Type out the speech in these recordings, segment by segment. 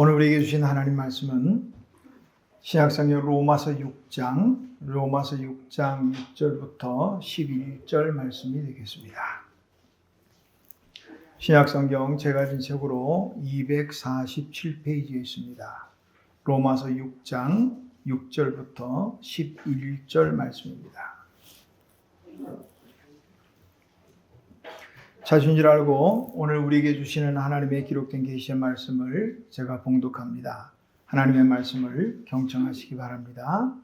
오늘 우리에게 주신 하나님 말씀은 신약성경 로마서 6장 6절부터 11절 말씀이 되겠습니다. 신약성경 제가 진 책으로 247페이지에 있습니다. 로마서 6장 6절부터 11절 말씀입니다. 찾으신 줄 알고 오늘 우리에게 주시는 하나님의 기록된 계시의 말씀을 제가 봉독합니다. 하나님의 말씀을 경청하시기 바랍니다.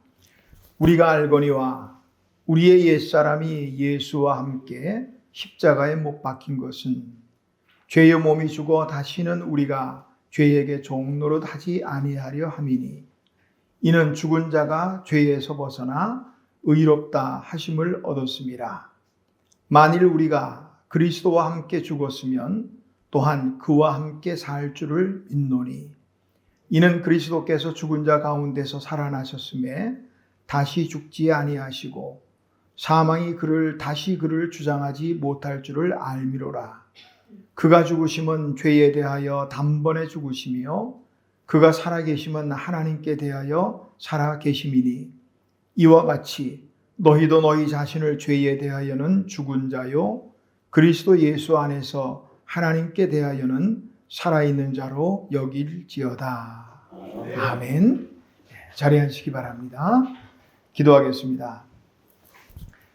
우리가 알거니와 우리의 옛사람이 예수와 함께 십자가에 못 박힌 것은 죄의 몸이 죽어 다시는 우리가 죄에게 종노릇 하지 아니하려 함이니 이는 죽은 자가 죄에서 벗어나 의롭다 하심을 얻었음이라. 만일 우리가 그리스도와 함께 죽었으면 또한 그와 함께 살 줄을 믿노니 이는 그리스도께서 죽은 자 가운데서 살아나셨음에 다시 죽지 아니하시고 사망이 다시 그를 주장하지 못할 줄을 알미로라. 그가 죽으심은 죄에 대하여 단번에 죽으시며 그가 살아계심은 하나님께 대하여 살아계심이니 이와 같이 너희도 너희 자신을 죄에 대하여는 죽은 자요 그리스도 예수 안에서 하나님께 대하여는 살아있는 자로 여길지어다. 아멘. 자리에 앉으시기 바랍니다. 기도하겠습니다.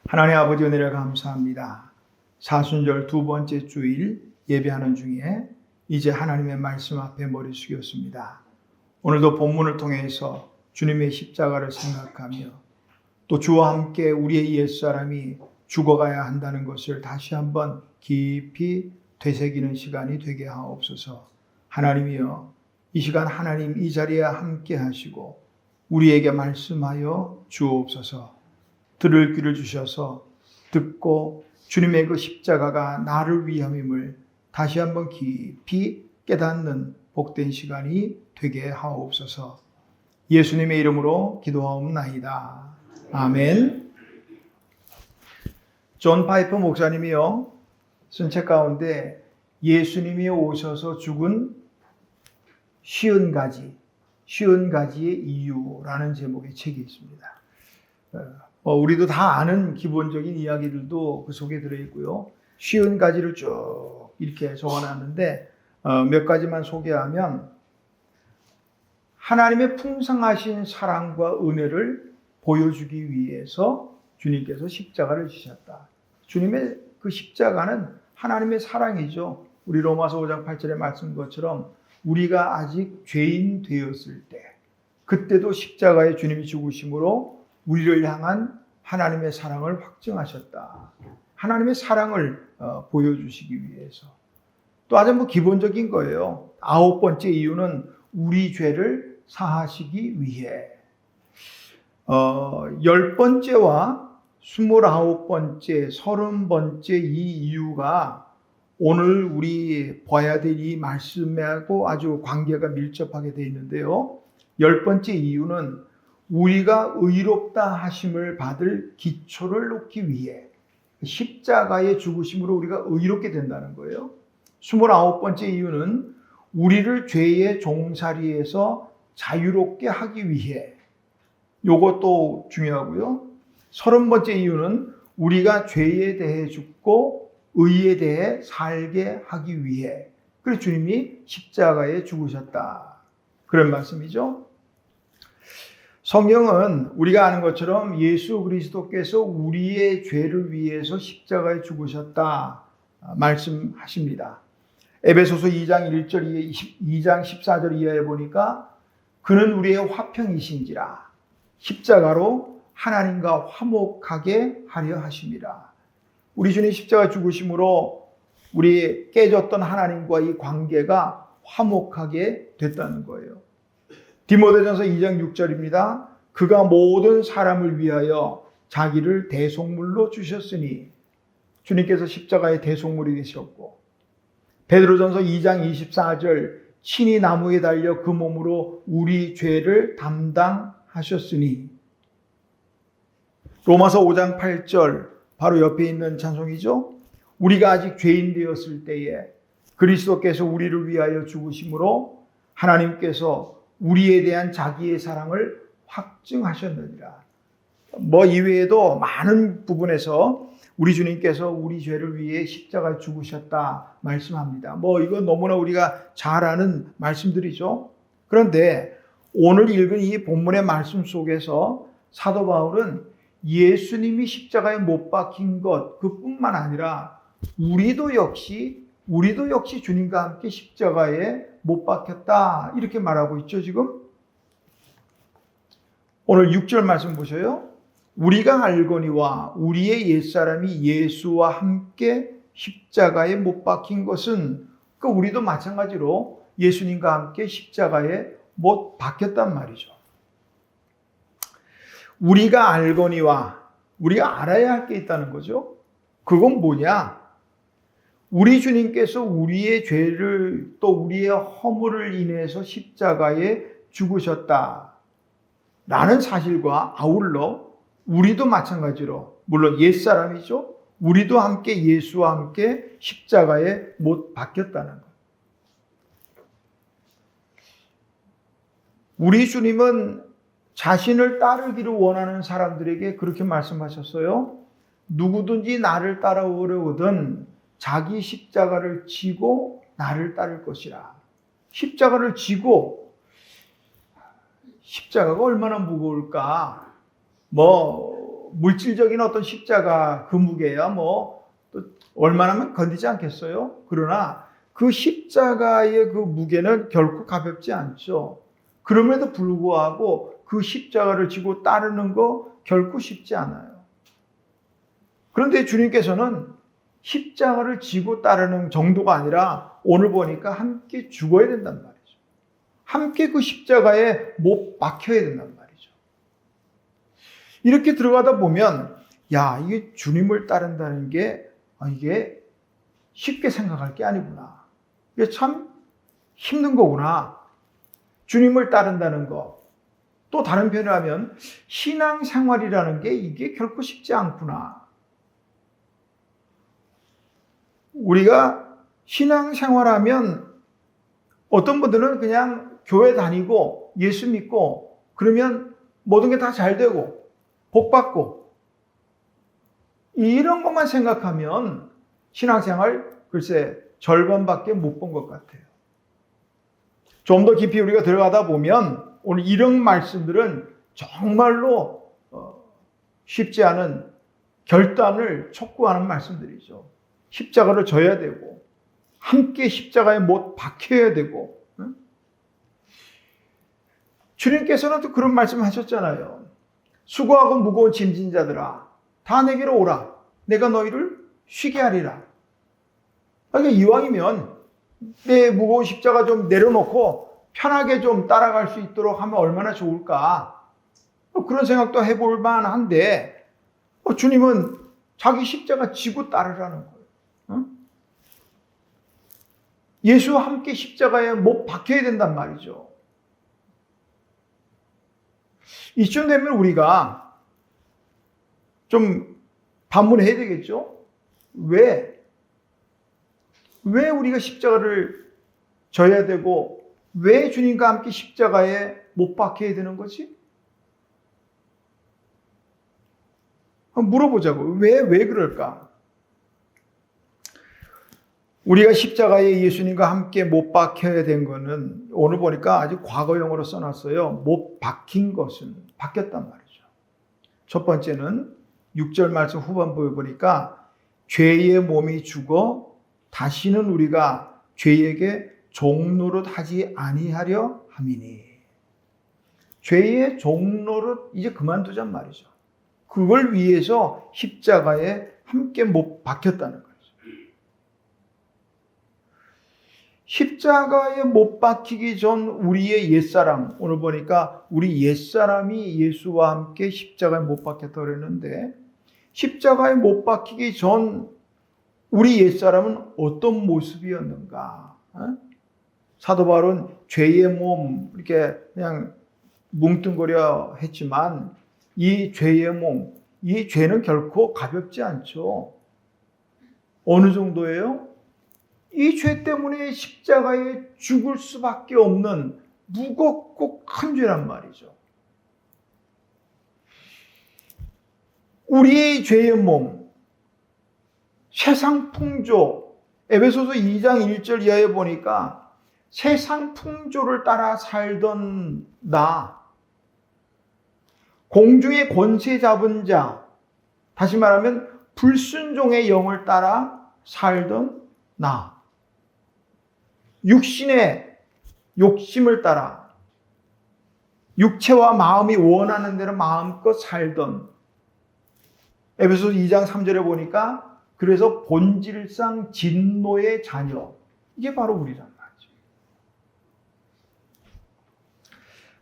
하나님 아버지 은혜를 감사합니다. 사순절 두 번째 주일 예배하는 중에 이제 하나님의 말씀 앞에 머리 숙였습니다. 오늘도 본문을 통해서 주님의 십자가를 생각하며 또 주와 함께 우리의 옛사람이 죽어가야 한다는 것을 다시 한번 깊이 되새기는 시간이 되게 하옵소서. 하나님이여, 이 시간 하나님 이 자리에 함께 하시고 우리에게 말씀하여 주옵소서. 들을 귀를 주셔서 듣고 주님의 그 십자가가 나를 위함임을 다시 한번 깊이 깨닫는 복된 시간이 되게 하옵소서. 예수님의 이름으로 기도하옵나이다. 아멘. 존 파이퍼 목사님이요 쓴 책 가운데 예수님이 오셔서 죽은 50가지의 이유라는 제목의 책이 있습니다. 우리도 다 아는 기본적인 이야기들도 그 속에 들어있고요. 50가지를 쭉 이렇게 적어놨는데 몇 가지만 소개하면 하나님의 풍성하신 사랑과 은혜를 보여주기 위해서 주님께서 십자가를 지셨다. 주님의 그 십자가는 하나님의 사랑이죠. 우리 로마서 5장 8절에 말씀 것처럼 우리가 아직 죄인 되었을 때 그때도 십자가에 주님이 죽으심으로 우리를 향한 하나님의 사랑을 확증하셨다. 하나님의 사랑을 보여주시기 위해서. 또 아주 기본적인 거예요. 9번째 이유는 우리 죄를 사하시기 위해. 10번째와 29번째, 30번째 이 이유가 오늘 우리 봐야 될 이 말씀하고 아주 관계가 밀접하게 되어 있는데요. 10번째 이유는 우리가 의롭다 하심을 받을 기초를 놓기 위해 십자가의 죽으심으로 우리가 의롭게 된다는 거예요. 29번째 이유는 우리를 죄의 종살이에서 자유롭게 하기 위해. 요것도 중요하고요. 30번째 이유는 우리가 죄에 대해 죽고 의에 대해 살게 하기 위해. 그래서 주님이 십자가에 죽으셨다. 그런 말씀이죠. 성경은 우리가 아는 것처럼 예수 그리스도께서 우리의 죄를 위해서 십자가에 죽으셨다 말씀하십니다. 에베소서 2장 1절, 2장 14절 이하에 보니까 그는 우리의 화평이신지라 십자가로 하나님과 화목하게 하려 하심이라. 우리 주님 십자가 죽으심으로 우리 깨졌던 하나님과 이 관계가 화목하게 됐다는 거예요. 디모데전서 2장 6절입니다. 그가 모든 사람을 위하여 자기를 대속물로 주셨으니 주님께서 십자가의 대속물이 되셨고 베드로전서 2장 24절 친히 나무에 달려 그 몸으로 우리 죄를 담당하셨으니 로마서 5장 8절 바로 옆에 있는 찬송이죠. 우리가 아직 죄인 되었을 때에 그리스도께서 우리를 위하여 죽으심으로 하나님께서 우리에 대한 자기의 사랑을 확증하셨느니라. 이외에도 많은 부분에서 우리 주님께서 우리 죄를 위해 십자가에 죽으셨다 말씀합니다. 이건 너무나 우리가 잘 아는 말씀들이죠. 그런데 오늘 읽은 이 본문의 말씀 속에서 사도 바울은 예수님이 십자가에 못 박힌 것 그뿐만 아니라 우리도 역시 주님과 함께 십자가에 못 박혔다 이렇게 말하고 있죠. 지금 오늘 6절 말씀 보셔요. 우리가 알거니와 우리의 옛사람이 예수와 함께 십자가에 못 박힌 것은 우리도 마찬가지로 예수님과 함께 십자가에 못 박혔단 말이죠. 우리가 알거니와 우리가 알아야 할 게 있다는 거죠. 그건 뭐냐? 우리 주님께서 우리의 죄를 또 우리의 허물을 인해서 십자가에 죽으셨다 라는 사실과 아울러 우리도 마찬가지로 물론 옛사람이죠. 우리도 함께 예수와 함께 십자가에 못 박혔다는 것. 우리 주님은 자신을 따르기를 원하는 사람들에게 그렇게 말씀하셨어요. 누구든지 나를 따라오려거든 자기 십자가를 지고 나를 따를 것이라. 십자가를 지고 십자가가 얼마나 무거울까? 물질적인 어떤 십자가 그 무게야 또 얼마나 건디지 않겠어요? 그러나 그 십자가의 그 무게는 결코 가볍지 않죠. 그럼에도 불구하고 그 십자가를 지고 따르는 거 결코 쉽지 않아요. 그런데 주님께서는 십자가를 지고 따르는 정도가 아니라 오늘 보니까 함께 죽어야 된단 말이죠. 함께 그 십자가에 못 박혀야 된단 말이죠. 이렇게 들어가다 보면 이게 주님을 따른다는 게 이게 쉽게 생각할 게 아니구나. 이게 참 힘든 거구나. 주님을 따른다는 거. 또 다른 표현을 하면 신앙생활이라는 게 이게 결코 쉽지 않구나. 우리가 신앙생활하면 어떤 분들은 그냥 교회 다니고 예수 믿고 그러면 모든 게 다 잘 되고 복 받고 이런 것만 생각하면 신앙생활 글쎄 절반밖에 못 본 것 같아요. 좀 더 깊이 우리가 들어가다 보면 오늘 이런 말씀들은 정말로 쉽지 않은 결단을 촉구하는 말씀들이죠. 십자가를 져야 되고 함께 십자가에 못 박혀야 되고 주님께서는 또 그런 말씀 하셨잖아요. 수고하고 무거운 짐진 자들아 다 내게로 오라. 내가 너희를 쉬게 하리라. 그러니까 이왕이면 내 무거운 십자가 좀 내려놓고 편하게 좀 따라갈 수 있도록 하면 얼마나 좋을까. 그런 생각도 해볼 만한데 주님은 자기 십자가 지고 따르라는 거예요. 예수와 함께 십자가에 못 박혀야 된단 말이죠. 이쯤 되면 우리가 좀 반문해야 되겠죠? 왜 우리가 십자가를 져야 되고 왜 주님과 함께 십자가에 못 박혀야 되는 거지? 물어보자고. 왜 그럴까? 우리가 십자가에 예수님과 함께 못 박혀야 된 거는 오늘 보니까 아주 과거형으로 써놨어요. 못 박힌 것은 바뀌었단 말이죠. 첫 번째는 6절 말씀 후반부에 보니까 죄의 몸이 죽어 다시는 우리가 죄에게 종노릇 하지 아니하려 함이니. 죄의 종노릇 이제 그만두잔 말이죠. 그걸 위해서 십자가에 함께 못 박혔다는 거죠. 십자가에 못 박히기 전 우리의 옛사람, 오늘 보니까 우리 옛사람이 예수와 함께 십자가에 못 박혔다고 그랬는데 십자가에 못 박히기 전 우리 옛사람은 어떤 모습이었는가? 사도 바울은 죄의 몸 이렇게 그냥 뭉뚱그려 했지만 이 죄의 몸, 이 죄는 결코 가볍지 않죠. 어느 정도예요? 이 죄 때문에 십자가에 죽을 수밖에 없는 무겁고 큰 죄란 말이죠. 우리의 죄의 몸, 세상 풍조, 에베소서 2장 1절 이하에 보니까 세상 풍조를 따라 살던 나, 공중의 권세 잡은 자, 다시 말하면 불순종의 영을 따라 살던 나, 육신의 욕심을 따라 육체와 마음이 원하는 대로 마음껏 살던, 에베소서 2장 3절에 보니까 그래서 본질상 진노의 자녀, 이게 바로 우리란 말이죠.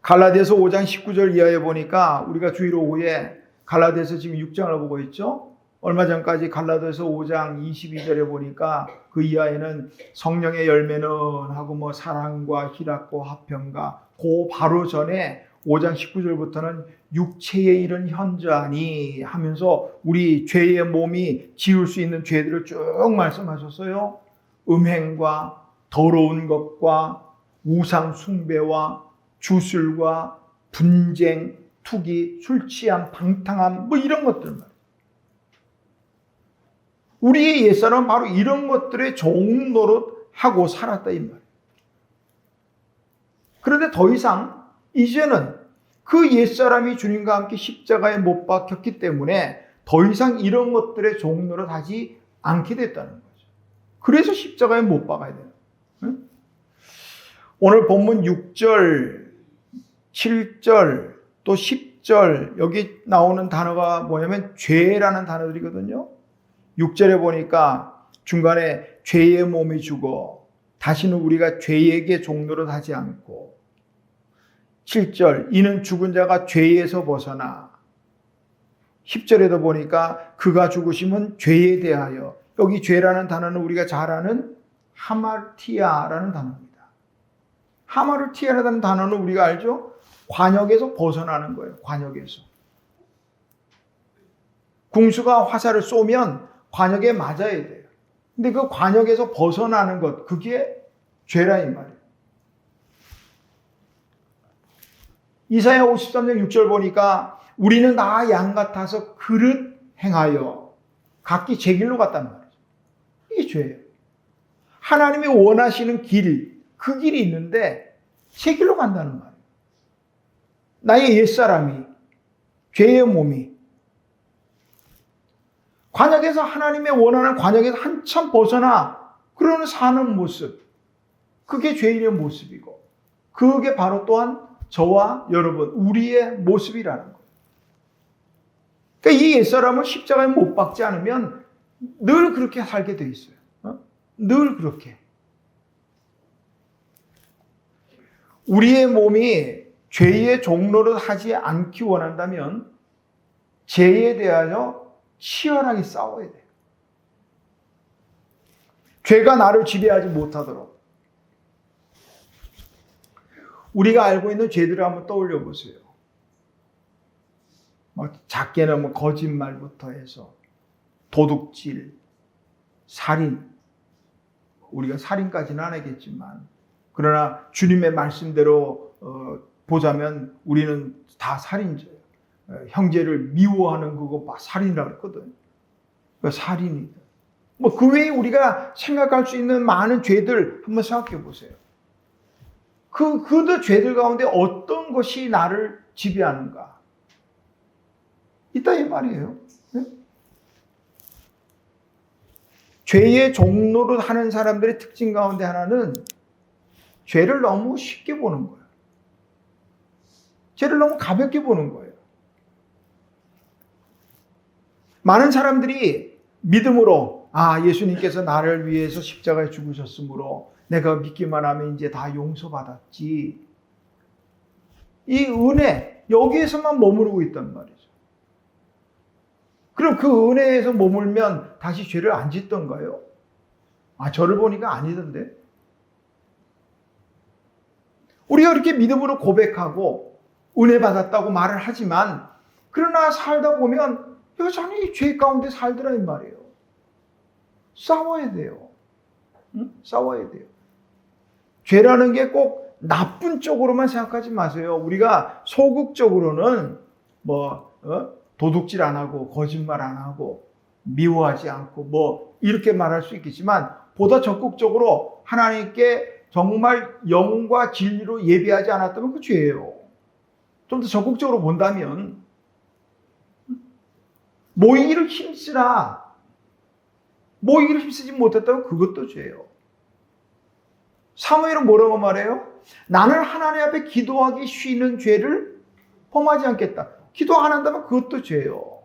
갈라디아서 5장 19절 이하에 보니까 우리가 주일 오후에 갈라디아서 지금 6장을 보고 있죠. 얼마 전까지 갈라디아서 5장 22절에 보니까 그 이하에는 성령의 열매는 하고 뭐 사랑과 희락과 화평과 그 바로 전에 5장 19절부터는 육체의 일은 현저하니 하면서 우리 죄의 몸이 지을 수 있는 죄들을 쭉 말씀하셨어요. 음행과 더러운 것과 우상 숭배와 주술과 분쟁, 투기, 술 취함, 방탕함, 뭐 이런 것들 말이에요. 우리의 옛사람은 바로 이런 것들의 종노릇 하고 살았다 이 말이에요. 그런데 더 이상 이제는 그 옛사람이 주님과 함께 십자가에 못 박혔기 때문에 더 이상 이런 것들의 종노릇 하지 않게 됐다는 거죠. 그래서 십자가에 못 박아야 돼요. 응? 오늘 본문 6절, 7절, 또 10절 여기 나오는 단어가 뭐냐면 죄라는 단어들이거든요. 6절에 보니까 중간에 죄의 몸이 죽어 다시는 우리가 죄에게 종노릇 하지 않고, 7절 이는 죽은 자가 죄에서 벗어나, 10절에도 보니까 그가 죽으심은 죄에 대하여, 여기 죄라는 단어는 우리가 잘 아는 하마르티아라는 단어입니다. 하마르티아라는 단어는 우리가 알죠? 관역에서 벗어나는 거예요. 관역에서. 궁수가 화살을 쏘면 관역에 맞아야 돼요. 근데 그 관역에서 벗어나는 것, 그게 죄라 이 말이에요. 이사야 53장 6절 보니까 우리는 다 양 같아서 그릇 행하여 각기 제 길로 갔단 말이죠. 이게 죄예요. 하나님이 원하시는 길, 그 길이 있는데 제 길로 간다는 말이에요. 나의 옛사람이, 죄의 몸이 관역에서, 하나님의 원하는 관역에서 한참 벗어나 그러는 사는 모습, 그게 죄인의 모습이고, 그게 바로 또한 저와 여러분, 우리의 모습이라는 거예요. 그러니까 이 옛사람을 십자가에 못 박지 않으면 늘 그렇게 살게 돼 있어요. 늘 그렇게. 우리의 몸이 죄의 종노릇 하지 않기 원한다면 죄에 대하여 치열하게 싸워야 돼요. 죄가 나를 지배하지 못하도록. 우리가 알고 있는 죄들을 한번 떠올려 보세요. 작게는 뭐 거짓말부터 해서 도둑질, 살인. 우리가 살인까지는 안 하겠지만, 그러나 주님의 말씀대로 보자면 우리는 다 살인자예요. 형제를 미워하는 그거 살인이라고 했거든. 살인이다. 뭐 그 외에 우리가 생각할 수 있는 많은 죄들 한번 생각해 보세요. 그 죄들 가운데 어떤 것이 나를 지배하는가? 있다 이 말이에요. 네? 죄의 종노릇 하는 사람들의 특징 가운데 하나는 죄를 너무 쉽게 보는 거예요. 죄를 너무 가볍게 보는 거예요. 많은 사람들이 믿음으로, 예수님께서 나를 위해서 십자가에 죽으셨으므로 내가 믿기만 하면 이제 다 용서받았지. 이 은혜, 여기에서만 머무르고 있단 말이죠. 그럼 그 은혜에서 머물면 다시 죄를 안 짓던가요? 저를 보니까 아니던데. 우리가 이렇게 믿음으로 고백하고 은혜 받았다고 말을 하지만, 그러나 살다 보면 여전히 죄 가운데 살더라 이 말이에요. 싸워야 돼요. 싸워야 돼요. 죄라는 게 꼭 나쁜 쪽으로만 생각하지 마세요. 우리가 소극적으로는 도둑질 안 하고 거짓말 안 하고 미워하지 않고 이렇게 말할 수 있겠지만 보다 적극적으로 하나님께 정말 영과 진리로 예배하지 않았다면 그 죄예요. 좀 더 적극적으로 본다면 모이기를 힘쓰라. 모이기를 힘쓰지 못했다면 그것도 죄예요. 사무엘은 뭐라고 말해요? 나는 하나님 앞에 기도하기 쉬는 죄를 범하지 않겠다. 기도 안 한다면 그것도 죄예요.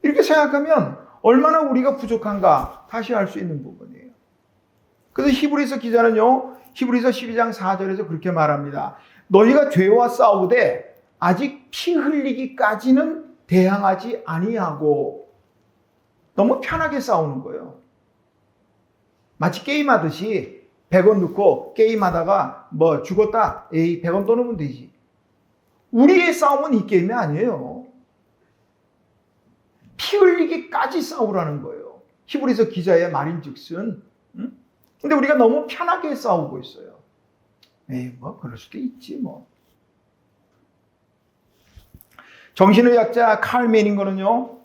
이렇게 생각하면 얼마나 우리가 부족한가 다시 알 수 있는 부분이에요. 그래서 히브리서 기자는요, 히브리서 12장 4절에서 그렇게 말합니다. 너희가 죄와 싸우되 아직 피 흘리기까지는 대항하지 아니하고. 너무 편하게 싸우는 거예요. 마치 게임하듯이 100원 넣고 게임하다가 죽었다. 100원 더 넣으면 되지. 우리의 싸움은 이 게임이 아니에요. 피 흘리기까지 싸우라는 거예요. 히브리서 기자의 말인즉슨. 근데 우리가 너무 편하게 싸우고 있어요. 그럴 수도 있지 정신의학자 칼 메닝거는요,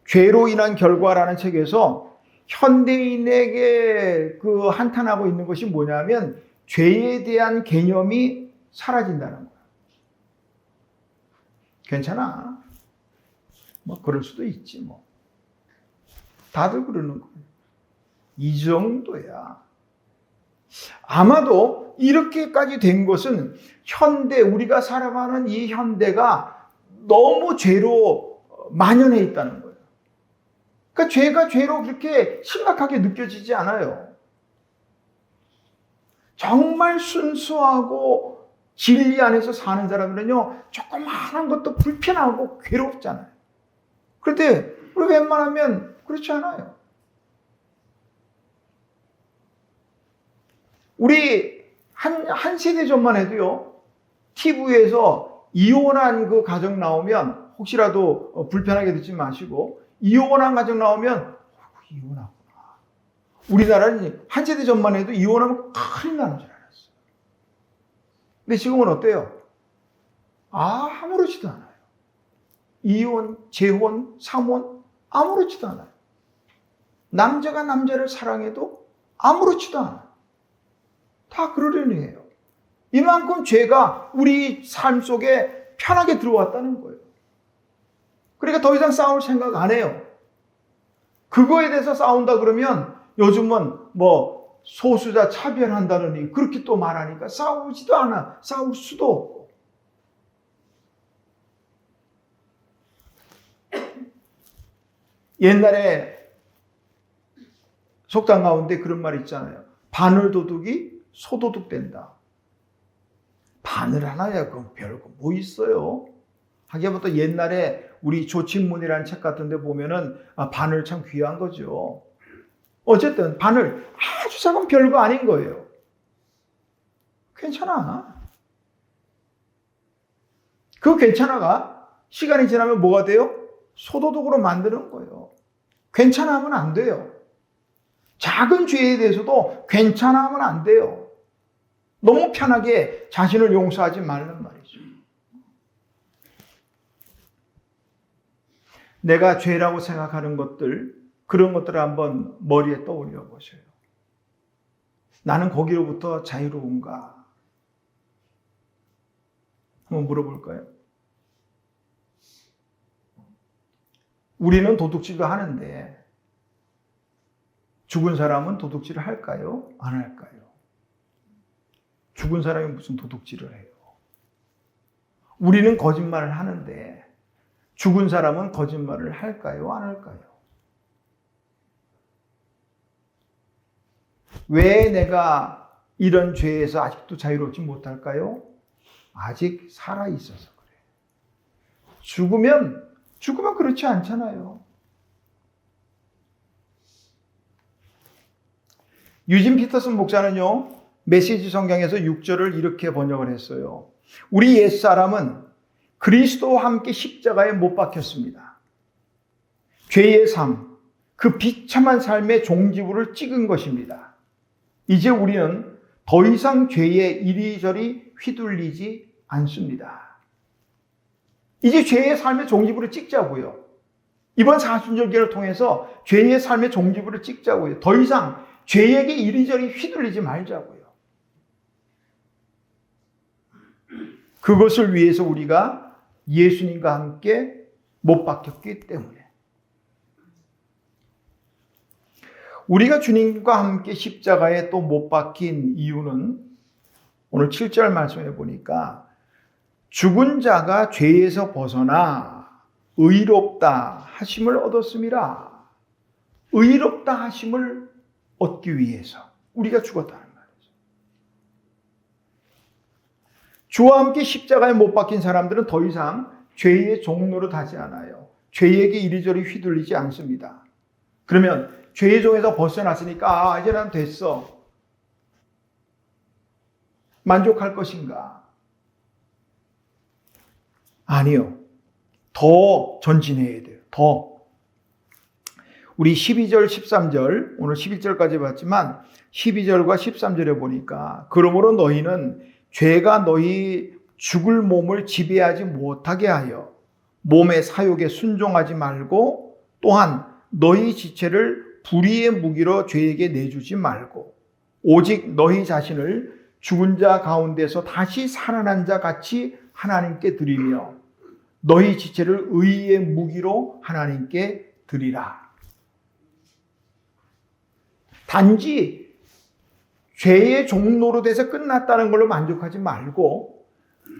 죄로 인한 결과라는 책에서 현대인에게 한탄하고 있는 것이 뭐냐면 죄에 대한 개념이 사라진다는 거예요. 괜찮아. 그럴 수도 있지 다들 그러는 거예요. 이 정도야. 아마도 이렇게까지 된 것은 우리가 살아가는 이 현대가 너무 죄로 만연해 있다는 거예요. 그러니까 죄가 죄로 그렇게 심각하게 느껴지지 않아요. 정말 순수하고 진리 안에서 사는 사람들은요, 조그마한 것도 불편하고 괴롭잖아요. 그런데 우리 웬만하면 그렇지 않아요. 우리 한 세대 전만 해도요, TV에서 이혼한 그 가정 나오면 혹시라도 불편하게 듣지 마시고, 이혼한 가정 나오면 이혼하구나. 우리나라는 한 세대 전만 해도 이혼하면 큰일 나는 줄 알았어요. 근데 지금은 어때요? 아무렇지도 않아요. 이혼, 재혼, 삼혼 아무렇지도 않아요. 남자가 남자를 사랑해도 아무렇지도 않아요. 다 그러려니 해요. 이만큼 죄가 우리 삶 속에 편하게 들어왔다는 거예요. 그러니까 더 이상 싸울 생각 안 해요. 그거에 대해서 싸운다 그러면 요즘은 소수자 차별한다느니 그렇게 또 말하니까 싸우지도 않아. 싸울 수도 없고. 옛날에 속담 가운데 그런 말 있잖아요. 바늘 도둑이 소도둑 된다. 바늘 하나야 그럼 별거 뭐 있어요? 하기보다 옛날에 우리 조친문이라는 책 같은 데 보면은 바늘 참 귀한 거죠. 어쨌든 바늘 아주 작은 별거 아닌 거예요. 괜찮아. 그 괜찮아가 시간이 지나면 뭐가 돼요? 소도둑으로 만드는 거예요. 괜찮아 하면 안 돼요. 작은 죄에 대해서도 괜찮아 하면 안 돼요. 너무 편하게 자신을 용서하지 말란 말이죠. 내가 죄라고 생각하는 것들, 그런 것들을 한번 머리에 떠올려 보세요. 나는 거기로부터 자유로운가? 한번 물어볼까요? 우리는 도둑질도 하는데 죽은 사람은 도둑질을 할까요? 안 할까요? 죽은 사람이 무슨 도둑질을 해요? 우리는 거짓말을 하는데 죽은 사람은 거짓말을 할까요? 안 할까요? 왜 내가 이런 죄에서 아직도 자유롭지 못할까요? 아직 살아있어서 그래요. 죽으면 그렇지 않잖아요. 유진 피터슨 목사는요, 메시지 성경에서 6절을 이렇게 번역을 했어요. 우리 옛사람은 그리스도와 함께 십자가에 못 박혔습니다. 죄의 삶, 그 비참한 삶의 종지부를 찍은 것입니다. 이제 우리는 더 이상 죄에 이리저리 휘둘리지 않습니다. 이제 죄의 삶의 종지부를 찍자고요. 이번 사순절기를 통해서 죄의 삶의 종지부를 찍자고요. 더 이상 죄에게 이리저리 휘둘리지 말자고요. 그것을 위해서 우리가 예수님과 함께 못 박혔기 때문에. 우리가 주님과 함께 십자가에 또 못 박힌 이유는 오늘 7절 말씀해 보니까 죽은 자가 죄에서 벗어나 의롭다 하심을 얻었음이라. 의롭다 하심을 얻기 위해서 우리가 죽었다는 말이죠. 주와 함께 십자가에 못 박힌 사람들은 더 이상 죄의 종노릇 하지 않아요. 죄에게 이리저리 휘둘리지 않습니다. 그러면 죄의 종에서 벗어났으니까 이제 난 됐어. 만족할 것인가? 아니요. 더 전진해야 돼요. 더. 우리 12절, 13절, 오늘 11절까지 봤지만 12절과 13절에 보니까 그러므로 너희는 죄가 너희 죽을 몸을 지배하지 못하게 하여 몸의 사욕에 순종하지 말고 또한 너희 지체를 불의의 무기로 죄에게 내주지 말고 오직 너희 자신을 죽은 자 가운데서 다시 살아난 자 같이 하나님께 드리며 너희 지체를 의의 무기로 하나님께 드리라. 단지 죄의 종노릇에서 끝났다는 걸로 만족하지 말고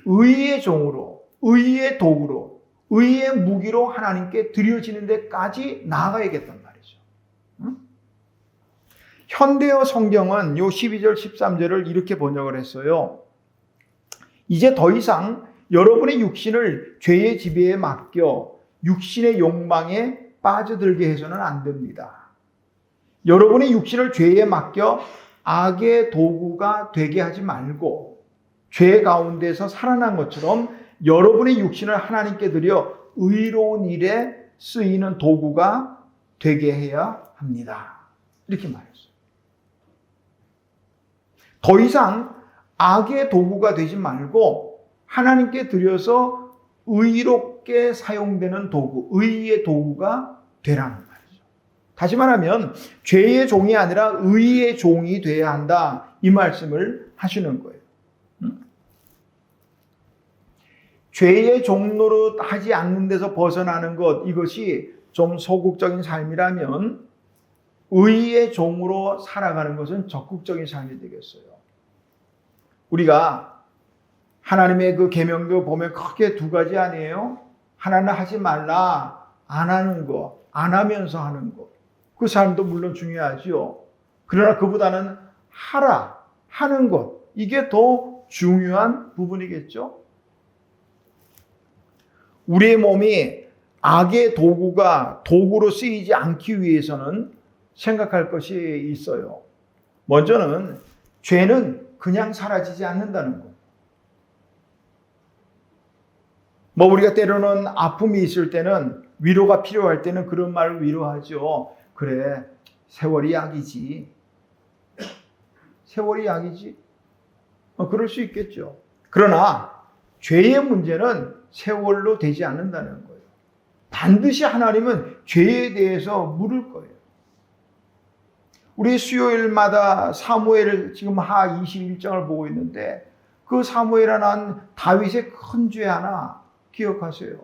의의 종으로, 의의 도구로, 의의 무기로 하나님께 드려지는 데까지 나아가야겠단 말이죠. 응? 현대어 성경은 요 12절, 13절을 이렇게 번역을 했어요. 이제 더 이상 여러분의 육신을 죄의 지배에 맡겨 육신의 욕망에 빠져들게 해서는 안 됩니다. 여러분의 육신을 죄에 맡겨 악의 도구가 되게 하지 말고 죄 가운데서 살아난 것처럼 여러분의 육신을 하나님께 드려 의로운 일에 쓰이는 도구가 되게 해야 합니다. 이렇게 말했어요. 더 이상 악의 도구가 되지 말고 하나님께 드려서 의롭게 사용되는 도구, 의의 도구가 되라는 말이죠. 다시 말하면 죄의 종이 아니라 의의 종이 되어야 한다. 이 말씀을 하시는 거예요. 죄의 종노릇 하지 않는 데서 벗어나는 것, 이것이 좀 소극적인 삶이라면 의의 종으로 살아가는 것은 적극적인 삶이 되겠어요. 우리가 하나님의 그 계명도 보면 크게 두 가지 아니에요? 하나는 하지 말라, 안 하는 거, 안 하면서 하는 거. 그 삶도 물론 중요하죠. 그러나 그보다는 하라, 하는 것, 이게 더 중요한 부분이겠죠. 우리의 몸이 악의 도구로 쓰이지 않기 위해서는 생각할 것이 있어요. 먼저는 죄는 그냥 사라지지 않는다는 것. 우리가 때로는 아픔이 있을 때는 위로가 필요할 때는 그런 말을 위로하죠. 그래, 세월이 약이지. 세월이 약이지. 그럴 수 있겠죠. 그러나 죄의 문제는 세월로 되지 않는다는 거예요. 반드시 하나님은 죄에 대해서 물을 거예요. 우리 수요일마다 사무엘 지금 하 21장을 보고 있는데 그 사무엘에 난 다윗의 큰 죄 하나 기억하세요.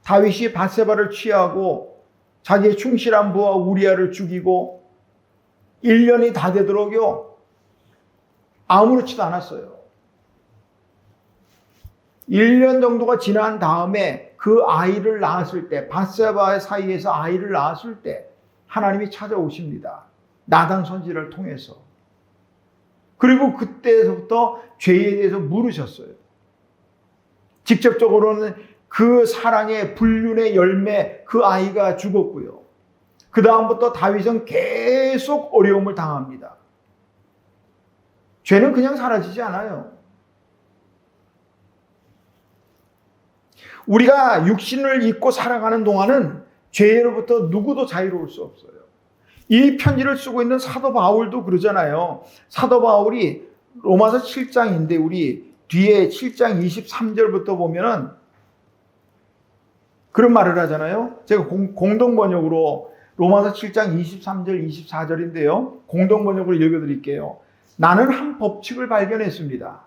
다윗이 밧세바를 취하고 자기의 충실한 부하 우리아를 죽이고 1년이 다 되도록요 아무렇지도 않았어요. 1년 정도가 지난 다음에 그 아이를 낳았을 때, 밧세바의 사이에서 아이를 낳았을 때 하나님이 찾아오십니다. 나단 선지자를 통해서. 그리고 그때부터 죄에 대해서 물으셨어요. 직접적으로는 그 사랑의 불륜의 열매, 그 아이가 죽었고요. 그 다음부터 다윗은 계속 어려움을 당합니다. 죄는 그냥 사라지지 않아요. 우리가 육신을 입고 살아가는 동안은 죄로부터 누구도 자유로울 수 없어요. 이 편지를 쓰고 있는 사도 바울도 그러잖아요. 사도 바울이 로마서 7장인데 우리 뒤에 7장 23절부터 보면은 그런 말을 하잖아요. 제가 공동 번역으로 로마서 7장 23절 24절인데요. 공동 번역으로 읽어드릴게요. 나는 한 법칙을 발견했습니다.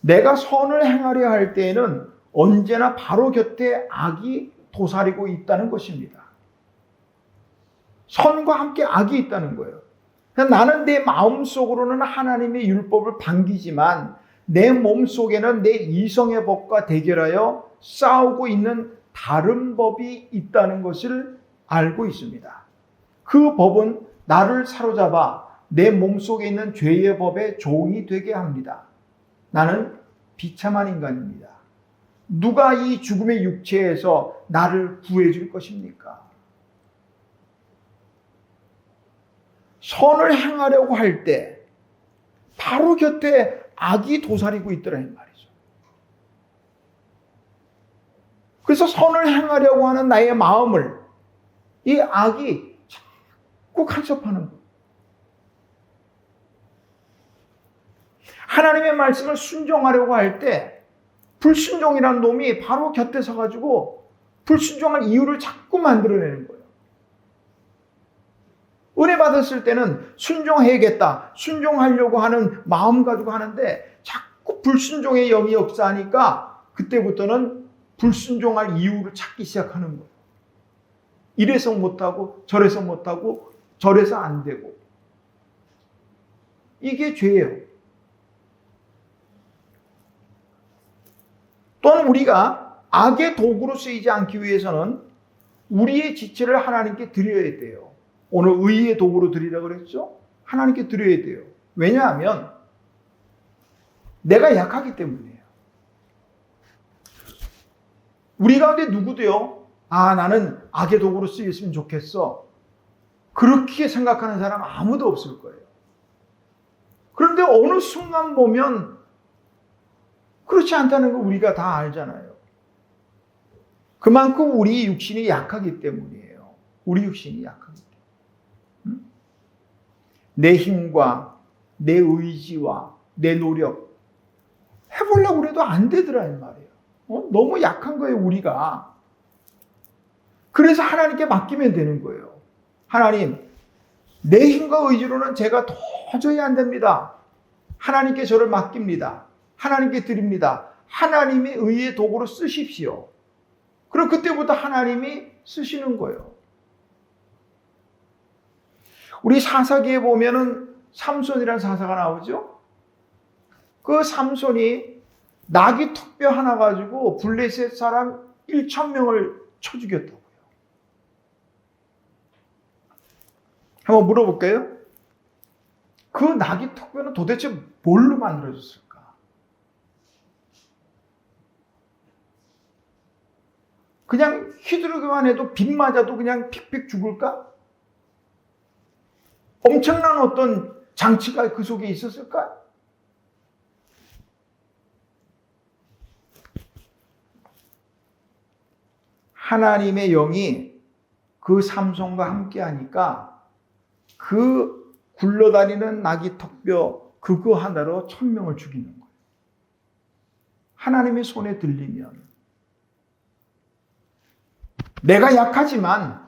내가 선을 행하려 할 때에는 언제나 바로 곁에 악이 도사리고 있다는 것입니다. 선과 함께 악이 있다는 거예요. 나는 내 마음속으로는 하나님의 율법을 반기지만 내 몸속에는 내 이성의 법과 대결하여 싸우고 있는 다른 법이 있다는 것을 알고 있습니다. 그 법은 나를 사로잡아 내 몸속에 있는 죄의 법의 종이 되게 합니다. 나는 비참한 인간입니다. 누가 이 죽음의 육체에서 나를 구해줄 것입니까? 선을 행하려고 할 때 바로 곁에 악이 도사리고 있더라는 말이죠. 그래서 선을 행하려고 하는 나의 마음을 이 악이 자꾸 간섭하는 거예요. 하나님의 말씀을 순종하려고 할 때 불순종이라는 놈이 바로 곁에 서가지고 불순종할 이유를 자꾸 만들어내는 거예요. 은혜 받았을 때는 순종해야겠다, 순종하려고 하는 마음 가지고 하는데 자꾸 불순종의 영이 역사하니까 그때부터는 불순종할 이유를 찾기 시작하는 거예요. 이래서 못하고 저래서 못하고 저래서 안 되고. 이게 죄예요. 또한 우리가 악의 도구로 쓰이지 않기 위해서는 우리의 지체를 하나님께 드려야 돼요. 오늘 의의 도구로 드리라고 그랬죠? 하나님께 드려야 돼요. 왜냐하면 내가 약하기 때문이에요. 우리 가운데 누구도요, 나는 악의 도구로 쓰였으면 좋겠어, 그렇게 생각하는 사람 아무도 없을 거예요. 그런데 어느 순간 보면 그렇지 않다는 거 우리가 다 알잖아요. 그만큼 우리 육신이 약하기 때문이에요. 우리 육신이 약하기 때문에. 내 힘과 내 의지와 내 노력 해보려고 해도 안 되더라 이 말이에요. 너무 약한 거예요, 우리가. 그래서 하나님께 맡기면 되는 거예요. 하나님, 내 힘과 의지로는 제가 도저히 안 됩니다. 하나님께 저를 맡깁니다. 하나님께 드립니다. 하나님이 의의 도구로 쓰십시오. 그럼 그때부터 하나님이 쓰시는 거예요. 우리 사사기에 보면은 삼손이라는 사사가 나오죠. 그 삼손이 나귀 턱뼈 하나 가지고 블레셋 사람 1,000명을 쳐 죽였다고요. 한번 물어볼까요? 그 나귀 턱뼈는 도대체 뭘로 만들어졌을까? 그냥 휘두르기만 해도 빗 맞아도 그냥 픽픽 죽을까? 엄청난 어떤 장치가 그 속에 있었을까? 하나님의 영이 그 삼손과 함께 하니까 그 굴러다니는 나귀 턱뼈 그거 하나로 1,000명을 죽이는 거예요. 하나님의 손에 들리면 내가 약하지만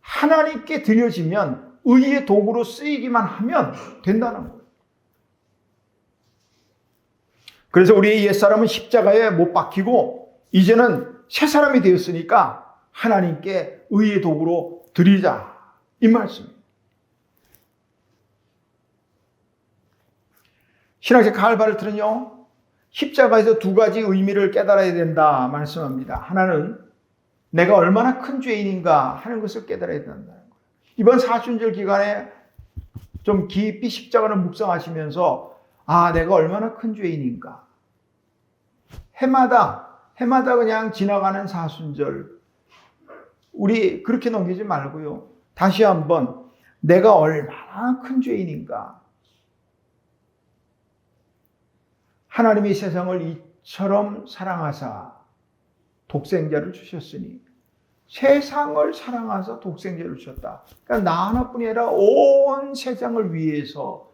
하나님께 드려지면 의의 도구로 쓰이기만 하면 된다는 거예요. 그래서 우리의 옛사람은 십자가에 못 박히고 이제는 새 사람이 되었으니까 하나님께 의의 도구로 드리자, 이 말씀입니다. 신학적 칼바르트는요, 십자가에서 두 가지 의미를 깨달아야 된다 말씀합니다. 하나는 내가 얼마나 큰 죄인인가 하는 것을 깨달아야 된다는 거예요. 이번 사순절 기간에 좀 깊이 십자가를 묵상하시면서 내가 얼마나 큰 죄인인가. 해마다 그냥 지나가는 사순절 우리 그렇게 넘기지 말고요. 다시 한번 내가 얼마나 큰 죄인인가. 하나님이 세상을 이처럼 사랑하사 독생자를 주셨으니 세상을 사랑하사 독생자를 주셨다. 그러니까 나 하나뿐이 아니라 온 세상을 위해서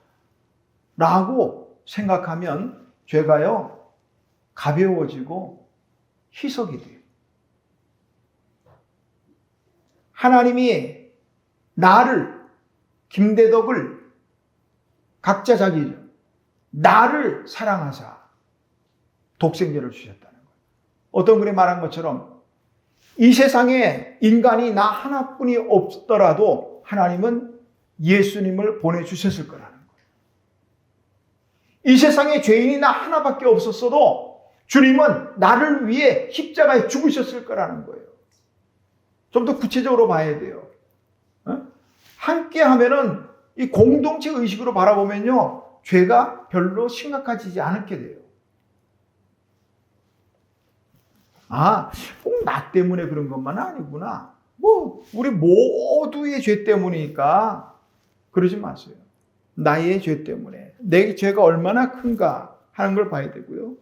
라고 생각하면 죄가요, 가벼워지고 희석이 돼요. 하나님이 나를, 김대덕을, 각자 자기, 나를 사랑하사 독생자를 주셨다는 거예요. 어떤 분이 말한 것처럼 이 세상에 인간이 나 하나뿐이 없더라도 하나님은 예수님을 보내주셨을 거라는 거예요. 이 세상에 죄인이 나 하나밖에 없었어도 주님은 나를 위해 십자가에 죽으셨을 거라는 거예요. 좀 더 구체적으로 봐야 돼요. 함께 하면은 이 공동체 의식으로 바라보면요, 죄가 별로 심각해지지 않게 돼요. 꼭 나 때문에 그런 것만은 아니구나. 우리 모두의 죄 때문이니까 그러지 마세요. 나의 죄 때문에. 내 죄가 얼마나 큰가 하는 걸 봐야 되고요.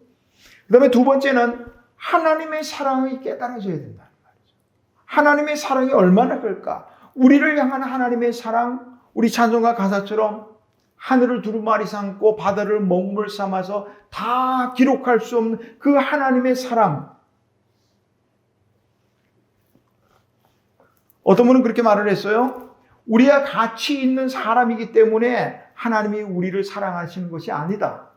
그 다음에 두 번째는 하나님의 사랑이 깨달아져야 된다는 말이죠. 하나님의 사랑이 얼마나 클까? 우리를 향한 하나님의 사랑, 우리 찬송가 가사처럼 하늘을 두루마리 삼고 바다를 먹물 삼아서 다 기록할 수 없는 그 하나님의 사랑. 어떤 분은 그렇게 말을 했어요. 우리가 가치 있는 사람이기 때문에 하나님이 우리를 사랑하시는 것이 아니다.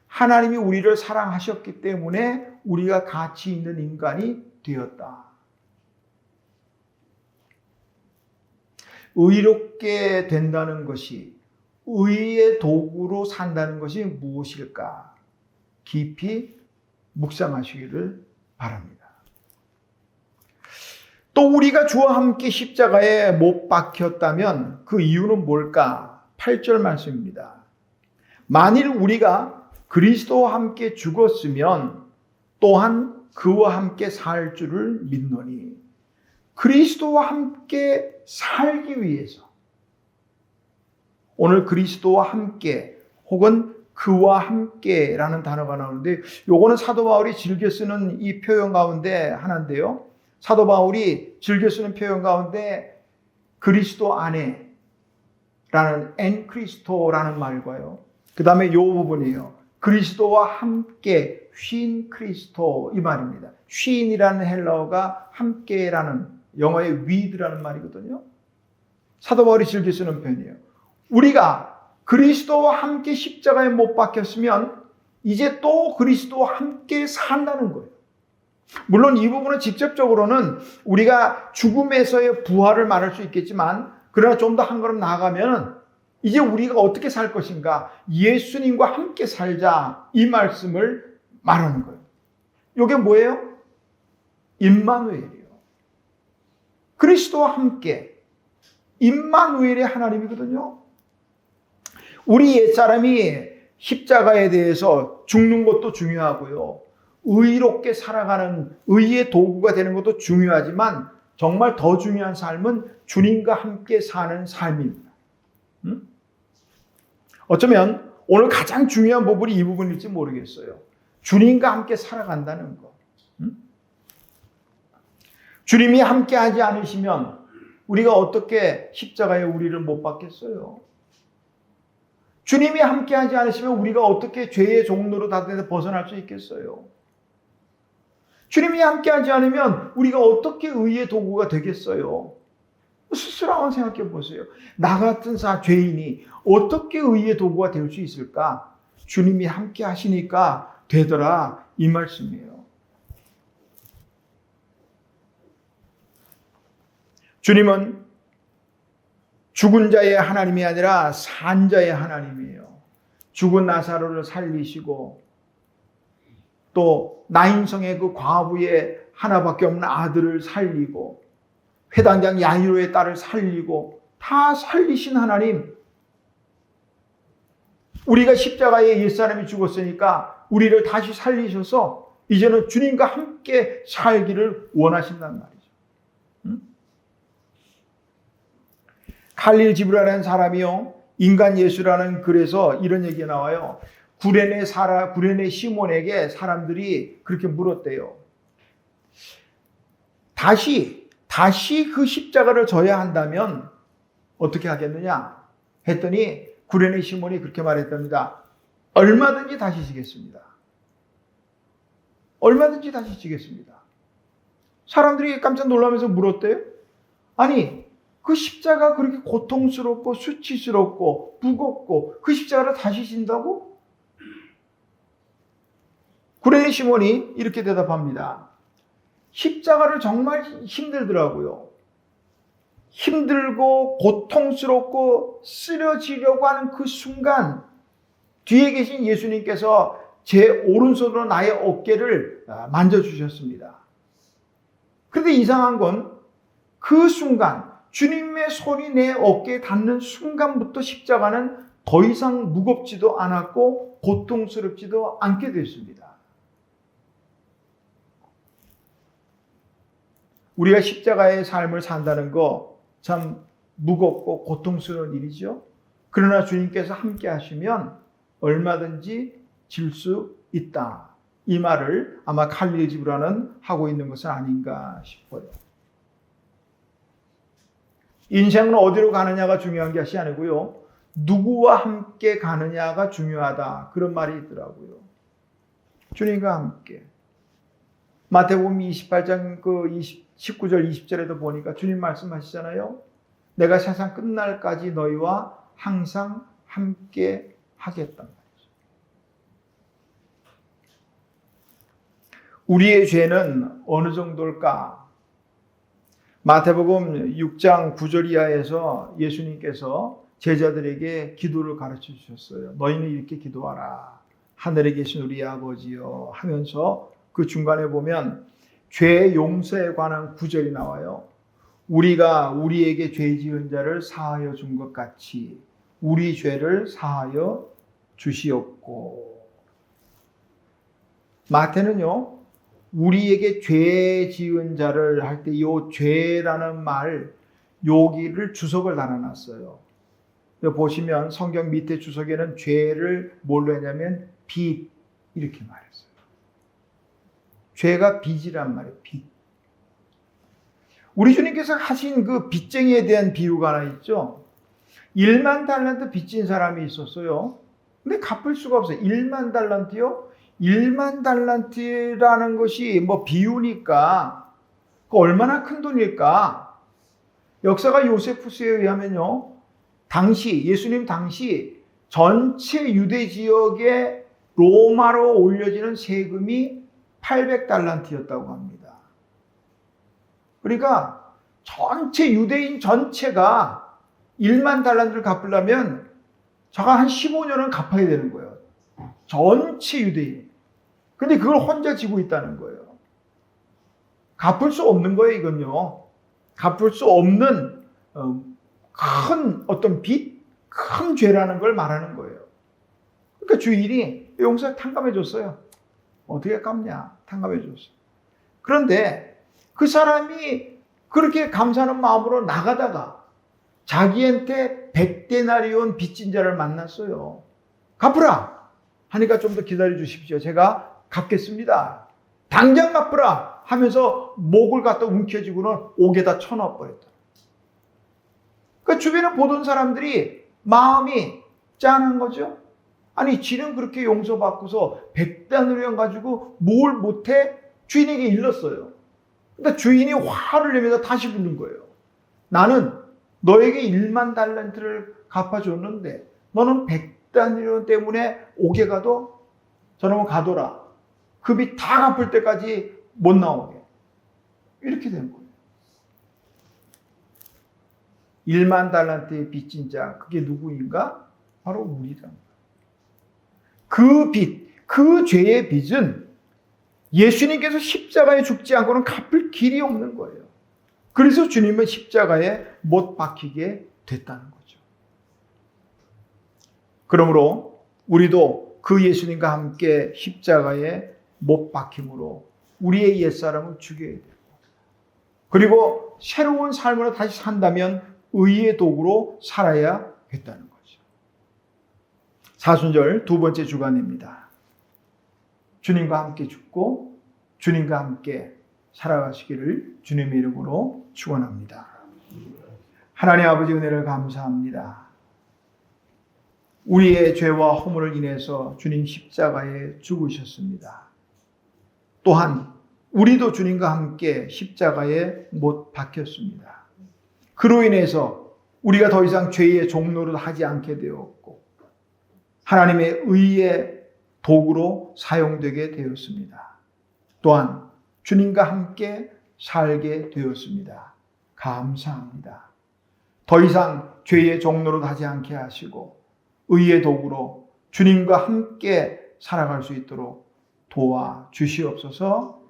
하나님이 우리를 사랑하셨기 때문에 우리가 가치 있는 인간이 되었다. 의롭게 된다는 것이, 의의 도구로 산다는 것이 무엇일까? 깊이 묵상하시기를 바랍니다. 또 우리가 주와 함께 십자가에 못 박혔다면 그 이유는 뭘까? 8절 말씀입니다. 만일 우리가 그리스도와 함께 죽었으면 또한 그와 함께 살 줄을 믿노니, 그리스도와 함께 살기 위해서, 오늘 그리스도와 함께 혹은 그와 함께라는 단어가 나오는데, 요거는 사도 바울이 즐겨 쓰는 이 표현 가운데 하나인데요. 사도 바울이 즐겨 쓰는 표현 가운데 그리스도 안에 라는 엔크리스토라는 말과요, 그 다음에 요 부분이에요. 그리스도와 함께 쉰 크리스토, 이 말입니다. 쉰이라는 헬라어가 함께라는, 영어의 with라는 말이거든요. 사도 바울이 즐겨 쓰는 표현이에요. 우리가 그리스도와 함께 십자가에 못 박혔으면 이제 또 그리스도와 함께 산다는 거예요. 물론 이 부분은 직접적으로는 우리가 죽음에서의 부활을 말할 수 있겠지만, 그러나 좀 더 한 걸음 나아가면 이제 우리가 어떻게 살 것인가, 예수님과 함께 살자, 이 말씀을 말하는 거예요. 이게 뭐예요? 임마누엘이에요. 그리스도와 함께, 임마누엘의 하나님이거든요. 우리 옛사람이 십자가에 대해서 죽는 것도 중요하고요, 의롭게 살아가는 의의 도구가 되는 것도 중요하지만 정말 더 중요한 삶은 주님과 함께 사는 삶입니다. 어쩌면 오늘 가장 중요한 부분이 이 부분일지 모르겠어요. 주님과 함께 살아간다는 것. 주님이 함께 하지 않으시면 우리가 어떻게 십자가에 우리를 못 박겠어요? 주님이 함께 하지 않으시면 우리가 어떻게 죄의 종로로 다들 벗어날 수 있겠어요? 주님이 함께하지 않으면 우리가 어떻게 의의 도구가 되겠어요? 스스로 한번 생각해 보세요. 나 같은 죄인이 어떻게 의의 도구가 될 수 있을까? 주님이 함께 하시니까 되더라, 이 말씀이에요. 주님은 죽은 자의 하나님이 아니라 산 자의 하나님이에요. 죽은 나사로를 살리시고, 또 나인성의 그 과부의 하나밖에 없는 아들을 살리고, 회당장 야이로의 딸을 살리고, 다 살리신 하나님. 우리가 십자가에 옛사람이 죽었으니까 우리를 다시 살리셔서 이제는 주님과 함께 살기를 원하신단 말이죠. 칼릴 지브라라는 사람이요, 인간 예수라는 글에서 이런 얘기가 나와요. 구레네 시몬에게 사람들이 그렇게 물었대요. 다시 그 십자가를 져야 한다면 어떻게 하겠느냐 했더니 구레네 시몬이 그렇게 말했답니다. 얼마든지 다시 지겠습니다. 얼마든지 다시 지겠습니다. 사람들이 깜짝 놀라면서 물었대요. 아니, 그 십자가 그렇게 고통스럽고 수치스럽고 무겁고 그 십자가를 다시 진다고? 구레네 시몬이 이렇게 대답합니다. 십자가를 정말 힘들더라고요. 힘들고 고통스럽고 쓰러지려고 하는 그 순간 뒤에 계신 예수님께서 제 오른손으로 나의 어깨를 만져주셨습니다. 그런데 이상한 건 그 순간 주님의 손이 내 어깨에 닿는 순간부터 십자가는 더 이상 무겁지도 않았고 고통스럽지도 않게 됐습니다. 우리가 십자가의 삶을 산다는 거 참 무겁고 고통스러운 일이죠. 그러나 주님께서 함께 하시면 얼마든지 질 수 있다. 이 말을 아마 칼릴 지브라는 하고 있는 것은 아닌가 싶어요. 인생은 어디로 가느냐가 중요한 것이 아니고요. 누구와 함께 가느냐가 중요하다. 그런 말이 있더라고요. 주님과 함께. 마태복음 28장 19절 20절에도 보니까 주님 말씀하시잖아요. 내가 세상 끝날까지 너희와 항상 함께 하겠단 말이죠. 우리의 죄는 어느 정도일까? 마태복음 6장 9절 이하에서 예수님께서 제자들에게 기도를 가르쳐 주셨어요. 너희는 이렇게 기도하라. 하늘에 계신 우리 아버지여 하면서 그 중간에 보면 죄 용서에 관한 구절이 나와요. 우리가 우리에게 죄 지은 자를 사하여 준 것 같이 우리 죄를 사하여 주시옵고. 마태는요, 우리에게 죄 지은 자를 할 때 이 죄라는 말, 여기를 주석을 달아놨어요. 보시면 성경 밑에 주석에는 죄를 뭘로 했냐면 빚 이렇게 말했어요. 죄가 빚이란 말이에요. 빚. 우리 주님께서 하신 그 빚쟁이에 대한 비유가 하나 있죠. 1만 달란트 빚진 사람이 있었어요. 근데 갚을 수가 없어요. 1만 달란트요? 1만 달란트라는 것이 뭐 비유니까 그 얼마나 큰 돈일까? 역사가 요세푸스에 의하면요. 예수님 당시 전체 유대 지역에 로마로 올려지는 세금이 800달란트였다고 합니다. 그러니까 전체 유대인 전체가 1만 달란트를 갚으려면 저가 한 15년은 갚아야 되는 거예요. 전체 유대인. 근데 그걸 혼자 지고 있다는 거예요. 갚을 수 없는 거예요, 이건요. 갚을 수 없는 큰 어떤 빚, 큰 죄라는 걸 말하는 거예요. 그러니까 주인이 용서 탕감해 줬어요. 어떻게 갚냐? 탕감해 줬어요. 그런데 그 사람이 그렇게 감사하는 마음으로 나가다가 자기한테 100데나리온 빚진 자를 만났어요. 갚으라! 하니까 좀 더 기다려 주십시오. 제가 갚겠습니다. 당장 갚으라! 하면서 목을 갖다 움켜쥐고는 옥에다 쳐넣어버렸다. 그 주변에 보던 사람들이 마음이 짠한 거죠. 아니, 지는 그렇게 용서받고서 100데나리온 가지고 뭘 못해? 주인에게 일렀어요. 그러니까 주인이 화를 내면서 다시 부른 거예요. 나는 너에게 1만 달란트를 갚아줬는데 너는 100데나리온 때문에 옥에 가도 저놈은 가둬라. 그 빚 다 갚을 때까지 못 나오게. 이렇게 된 거예요. 1만 달란트의 빚진 자, 그게 누구인가? 바로 우리다. 그 빚, 그 죄의 빚은 예수님께서 십자가에 죽지 않고는 갚을 길이 없는 거예요. 그래서 주님은 십자가에 못 박히게 됐다는 거죠. 그러므로 우리도 그 예수님과 함께 십자가에 못 박힘으로 우리의 옛사람을 죽여야 되고, 그리고 새로운 삶으로 다시 산다면 의의 도구로 살아야겠다는 거죠. 사순절 두 번째 주간입니다. 주님과 함께 죽고 주님과 함께 살아가시기를 주님의 이름으로 축원합니다. 하나님 아버지 은혜를 감사합니다. 우리의 죄와 허물을 인해서 주님 십자가에 죽으셨습니다. 또한 우리도 주님과 함께 십자가에 못 박혔습니다. 그로 인해서 우리가 더 이상 죄의 종노릇 하지 않게 되었고 하나님의 의의 도구로 사용되게 되었습니다. 또한 주님과 함께 살게 되었습니다. 감사합니다. 더 이상 죄의 종노릇 하지 않게 하시고 의의 도구로 주님과 함께 살아갈 수 있도록 도와주시옵소서.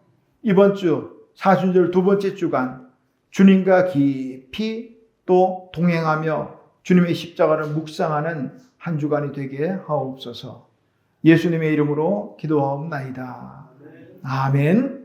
이번 주 사순절 두 번째 주간 주님과 깊이 또 동행하며 주님의 십자가를 묵상하는 한 주간이 되게 하옵소서. 예수님의 이름으로 기도하옵나이다. 아멘.